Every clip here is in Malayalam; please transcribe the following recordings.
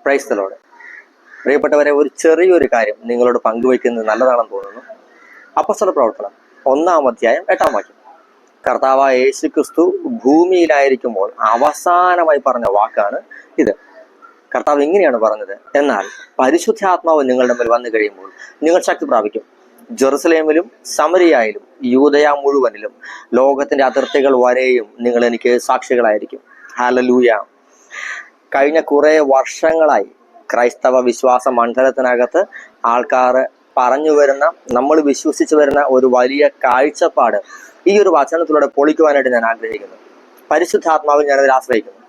Praise the Lord. പ്രിയപ്പെട്ടവരെ, ഒരു ചെറിയൊരു കാര്യം നിങ്ങളോട് പങ്കുവയ്ക്കുന്നത് നല്ലതാണെന്ന് തോന്നുന്നു. അപ്പോസ്തല പ്രവർത്തനം 1-ാം അധ്യായം 8-ാം വാക്യം. കർത്താവായ യേശു ക്രിസ്തു ഭൂമിയിലായിരിക്കുമ്പോൾ അവസാനമായി പറഞ്ഞ വാക്കാണ് ഇത്. കർത്താവ് ഇങ്ങനെയാണ് പറഞ്ഞത്: എന്നാൽ പരിശുദ്ധാത്മാവ് നിങ്ങളുടെ മേൽ വന്നു കഴിയുമ്പോൾ നിങ്ങൾ ശക്തി പ്രാപിക്കും. ജെറുസലേമിലും സമരിയായിലും യൂദയ മുഴുവനിലും ലോകത്തിന്റെ അതിർത്തികൾ വരെയും നിങ്ങൾ എനിക്ക് സാക്ഷികളായിരിക്കും. ഹല്ലേലൂയ. കഴിഞ്ഞ കുറെ വർഷങ്ങളായി ക്രൈസ്തവ വിശ്വാസ മണ്ഡലത്തിനകത്ത് ആൾക്കാർ പറഞ്ഞു വരുന്ന, നമ്മൾ വിശ്വസിച്ച് വരുന്ന ഒരു വലിയ കാഴ്ചപ്പാട് ഈ ഒരു വചനത്തിലൂടെ പൊളിക്കുവാനായിട്ട് ഞാൻ ആഗ്രഹിക്കുന്നു. പരിശുദ്ധാത്മാവിൽ ഞാനതിൽ ആശ്രയിക്കുന്നു.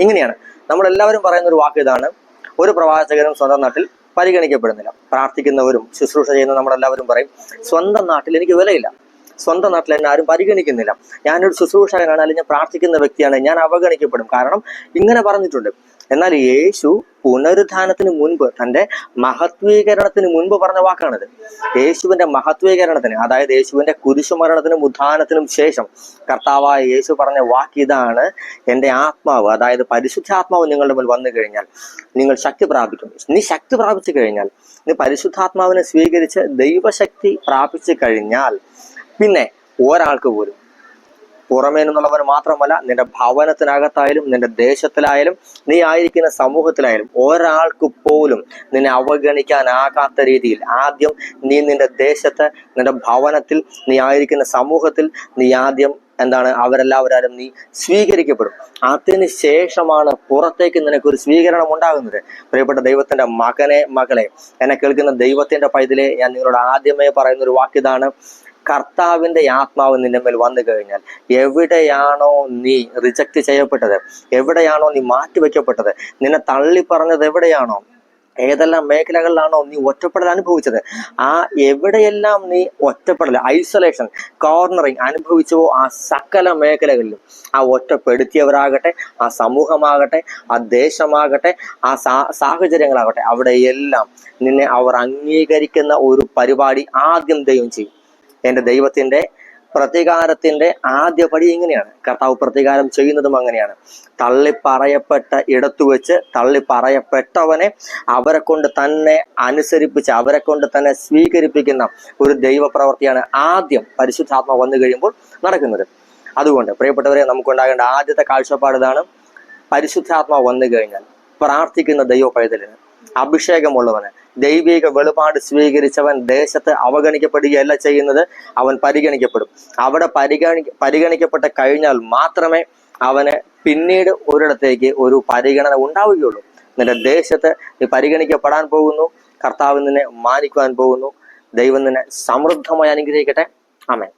ഇങ്ങനെയാണ് നമ്മളെല്ലാവരും പറയുന്ന ഒരു വാക്ക് ഇതാണ്: ഒരു പ്രവാചകനും സ്വന്തം നാട്ടിൽ പരിഗണിക്കപ്പെടുന്നില്ല. പ്രാർത്ഥിക്കുന്നവരും ശുശ്രൂഷ ചെയ്യുന്ന നമ്മളെല്ലാവരും പറയും, സ്വന്തം നാട്ടിൽ എനിക്ക് വിലയില്ല, സ്വന്തം നാട്ടിൽ എന്നെ ആരും പരിഗണിക്കുന്നില്ല, ഞാനൊരു ശുശ്രൂഷകനാണ്, അല്ലെങ്കിൽ ഞാൻ പ്രാർത്ഥിക്കുന്ന വ്യക്തിയാണ്, ഞാൻ അവഗണിക്കപ്പെടും. കാരണം ഇങ്ങനെ പറഞ്ഞിട്ടുണ്ട്. എന്നാൽ യേശു പുനരുത്ഥാനത്തിന് മുൻപ്, തൻ്റെ മഹത്വീകരണത്തിന് മുൻപ് പറഞ്ഞ വാക്കാണിത്. യേശുവിന്റെ മഹത്വീകരണത്തിന്, അതായത് യേശുവിന്റെ കുരിശുമരണത്തിനും ഉത്ഥാനത്തിനും ശേഷം കർത്താവായ യേശു പറഞ്ഞ വാക്ക് ഇതാണ്: എൻ്റെ ആത്മാവ്, അതായത് പരിശുദ്ധാത്മാവ് നിങ്ങളുടെ മേൽ വന്നു കഴിഞ്ഞാൽ നിങ്ങൾ ശക്തി പ്രാപിക്കും. നീ ശക്തി പ്രാപിച്ചു കഴിഞ്ഞാൽ, നീ പരിശുദ്ധാത്മാവിനെ സ്വീകരിച്ച് ദൈവശക്തി പ്രാപിച്ചു കഴിഞ്ഞാൽ പിന്നെ ഒരാൾക്ക് പോലും, പുറമേ നിന്നുള്ളവന് മാത്രമല്ല, നിന്റെ ഭവനത്തിനകത്തായാലും നിന്റെ ദേശത്തിലായാലും നീ ആയിരിക്കുന്ന സമൂഹത്തിലായാലും ഒരാൾക്ക് പോലും നിന്നെ അവഗണിക്കാനാകാത്ത രീതിയിൽ ആദ്യം നീ നിന്റെ ദേശത്ത്, നിന്റെ ഭവനത്തിൽ, നീ ആയിരിക്കുന്ന സമൂഹത്തിൽ നീ ആദ്യം അവരെല്ലാവരും നീ സ്വീകരിക്കപ്പെടും. അതിന് ശേഷമാണ് പുറത്തേക്ക് നിനക്കൊരു സ്വീകരണം ഉണ്ടാകുന്നത്. പ്രിയപ്പെട്ട ദൈവത്തിന്റെ മകനെ, മകളെ, എന്നെ കേൾക്കുന്ന ദൈവത്തിന്റെ പൈതലെ, ഞാൻ നിങ്ങളോട് ആദ്യമേ പറയുന്ന ഒരു വാക്കിതാണ്: കർത്താവിന്റെ ആത്മാവ് നിന്റെ മേൽ വന്നു കഴിഞ്ഞാൽ, എവിടെയാണോ നീ റിജക്റ്റ് ചെയ്യപ്പെട്ടത്, എവിടെയാണോ നീ മാറ്റിവെക്കപ്പെട്ടത്, നിന്നെ തള്ളി പറഞ്ഞത് എവിടെയാണോ, ഏതെല്ലാം മേഖലകളിലാണോ നീ ഒറ്റപ്പെടൽ അനുഭവിച്ചത്, ആ എവിടെയെല്ലാം നീ ഒറ്റപ്പെടൽ, ഐസൊലേഷൻ, കോർണറിങ് അനുഭവിച്ചുവോ, ആ സകല മേഖലകളിലും ആ ഒറ്റപ്പെടുത്തിയവരാകട്ടെ, ആ സമൂഹമാകട്ടെ, ആ ദേശമാകട്ടെ, ആ സാഹചര്യങ്ങളാകട്ടെ, അവിടെയെല്ലാം നിന്നെ അവർ അംഗീകരിക്കുന്ന ഒരു പരിപാടി ആദ്യം ദൈവം ചെയ്യും. എൻ്റെ ദൈവത്തിന്റെ പ്രതികാരത്തിന്റെ ആദ്യ പടി ഇങ്ങനെയാണ്. കർത്താവ് പ്രതികാരം ചെയ്യുന്നതും അങ്ങനെയാണ്. തള്ളിപ്പറയപ്പെട്ട ഇടത്തു വെച്ച് തള്ളിപ്പറയപ്പെട്ടവനെ അവരെ കൊണ്ട് തന്നെ അനുസരിപ്പിച്ച്, അവരെ കൊണ്ട് തന്നെ സ്വീകരിപ്പിക്കുന്ന ഒരു ദൈവപ്രവൃത്തിയാണ് ആദ്യം പരിശുദ്ധാത്മാവ് വന്നു കഴിയുമ്പോൾ നടക്കുന്നത്. അതുകൊണ്ട് പ്രിയപ്പെട്ടവരെ, നമുക്കുണ്ടാകേണ്ട ആദ്യത്തെ കാഴ്ചപ്പാട് ഇതാണ്: പരിശുദ്ധാത്മാവ് വന്നു കഴിഞ്ഞാൽ പ്രാർത്ഥിക്കുന്ന ദൈവ പൈതലിന്, അഭിഷേകമുള്ളവന്, ദൈവിക വെളിപാട് സ്വീകരിച്ചവൻ ദേശത്ത് അവഗണിക്കപ്പെടുകയല്ല ചെയ്യുന്നത്, അവൻ പരിഗണിക്കപ്പെടും. അവിടെ പരിഗണിക്കപ്പെട്ട് കഴിഞ്ഞാൽ മാത്രമേ അവന് പിന്നീട് ഒരിടത്തേക്ക് ഒരു പരിഗണന ഉണ്ടാവുകയുള്ളൂ. നിന്റെ ദേശത്ത് നീ പരിഗണിക്കപ്പെടാൻ പോകുന്നു. കർത്താവ് നിന്നെ മാനിക്കുവാൻ പോകുന്നു. ദൈവം നിന്നെ സമൃദ്ധമായി അനുഗ്രഹിക്കട്ടെ. ആമേൻ.